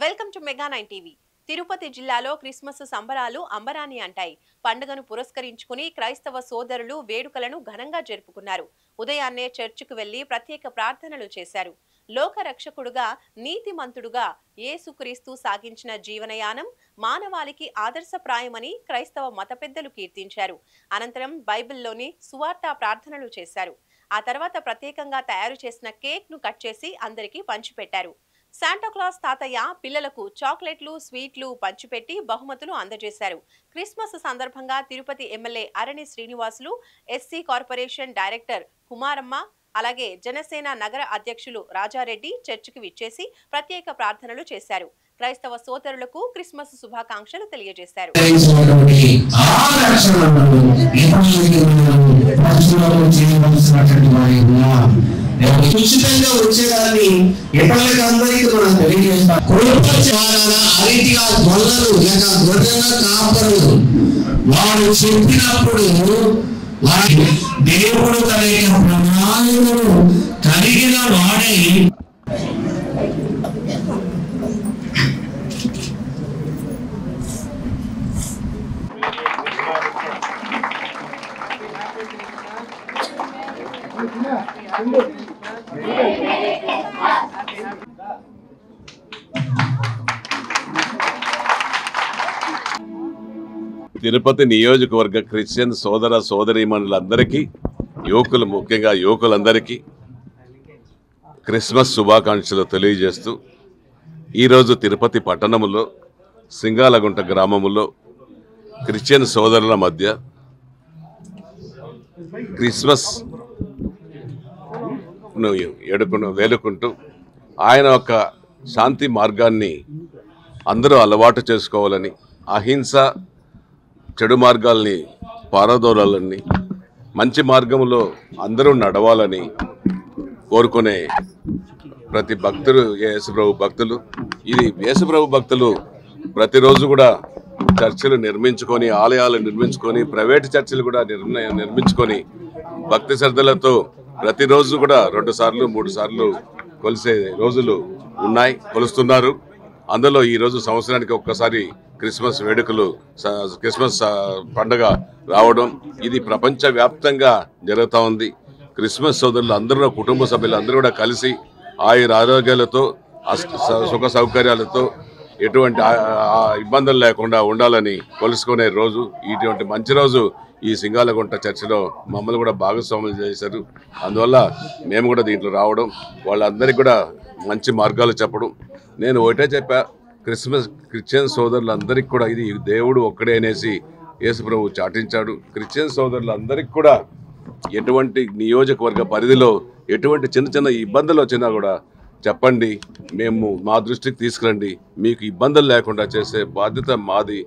Welcome to mega 9 TV. Tirupati జిల్లాలో Christmas సంబరాలు అంబరాన్ని అంటాయి. పండుగను పురస్కరించుకుని క్రైస్తవ సోదరులు వేడుకలను ఘనంగా జరుపుకున్నారు. ఉదయాన్నే చర్చికి వెళ్లి ప్రత్యేక ప్రార్థనలు చేశారు. లోక రక్షకుడుగా, నీతిమంతుడుగా యేసుక్రీస్తు సాగించిన జీవనయానం మానవాళికి ఆదర్శప్రాయమని క్రైస్తవ మత పెద్దలు కీర్తించారు. అనంతరం బైబిల్లోని సువార్త ప్రార్థనలు చేశారు. ఆ తర్వాత ప్రత్యేకంగా తయారు చేసిన కేక్ ను కట్ చేసి అందరికీ పంచిపెట్టారు. శాంటాక్లాస్ తాతయ్య పిల్లలకు చాక్లెట్లు, స్వీట్లు పంచిపెట్టి బహుమతులు అందజేశారు. క్రిస్మస్ సందర్భంగా Tirupati MLA Arani Srinivasulu, SC corporation director Kumaramma, అలాగే జనసేన నగర అధ్యక్షులు రాజారెడ్డి చర్చికి విచ్చేసి ప్రత్యేక ప్రార్థనలు చేశారు. క్రైస్తవ సోదరులకు క్రిస్మస్ శుభాకాంక్షలు తెలియజేశారు. ఉచితంగా వచ్చేదాన్ని ఎప్పటికీ అందరికీ మనం తెలియజేస్తాం. అరీతిగా గొల్లలు లేక గొర్రెల కాపరులు వాడు చెప్పినప్పుడు దేవుడు తన యొక్క ప్రణాళికను కలిగిన వాడే తిరుపతి నియోజకవర్గ క్రిస్టియన్ సోదర సోదరీమణులందరికీ, యువకులు ముఖ్యంగా యువకులందరికీ క్రిస్మస్ శుభాకాంక్షలు తెలియజేస్తూ ఈరోజు తిరుపతి పట్టణంలో సింగాలగుంట గ్రామంలో క్రిస్టియన్ సోదరుల మధ్య క్రిస్మస్ వేడుకుంటూ ఆయన ఒక శాంతి మార్గాన్ని అందరూ అలవాటు చేసుకోవాలని, అహింస చెడు మార్గాల్ని పారదోలాలని, మంచి మార్గంలో అందరూ నడవాలని కోరుకునే ప్రతి భక్తులు యేసుప్రభు భక్తులు. ఇది యేసుప్రభు భక్తులు ప్రతిరోజు కూడా చర్చిలు నిర్మించుకొని, ఆలయాలు నిర్మించుకొని, ప్రైవేటు చర్చిలు కూడా నిర్మించుకొని భక్తి శ్రద్ధలతో ప్రతిరోజు కూడా 2 సార్లు 3 సార్లు కొలిసే రోజులు ఉన్నాయి, కొలుస్తున్నారు. అందులో ఈరోజు సంవత్సరానికి ఒక్కసారి క్రిస్మస్ వేడుకలు, క్రిస్మస్ పండుగ రావడం ఇది ప్రపంచవ్యాప్తంగా జరుగుతూ ఉంది. క్రిస్మస్ సోదరులు అందరూ, కుటుంబ సభ్యులు అందరూ కూడా కలిసి ఆరోగ్యాలతో, సుఖ సౌకర్యాలతో, ఎటువంటి ఇబ్బందులు లేకుండా ఉండాలని కొలుసుకునే రోజు. ఇటువంటి మంచి రోజు ఈ సింగాలగుంట చర్చిలో మమ్మల్ని కూడా భాగస్వాములు చేశారు. అందువల్ల మేము కూడా దీంట్లో రావడం, వాళ్ళందరికీ కూడా మంచి మార్గాలు చెప్పడం. నేను ఒకటే చెప్పా, క్రిస్టియన్ సోదరులందరికీ కూడా ఇది దేవుడు ఒక్కడే అనేసి యేసుప్రభు చాటించాడు. క్రిస్టియన్ సోదరులందరికీ కూడా ఎటువంటి నియోజకవర్గ పరిధిలో ఎటువంటి చిన్న చిన్న ఇబ్బందులు వచ్చినా కూడా చెప్పండి, మేము మా దృష్టికి తీసుకురండి, మీకు ఇబ్బందులు లేకుండా చేసే బాధ్యత మాది.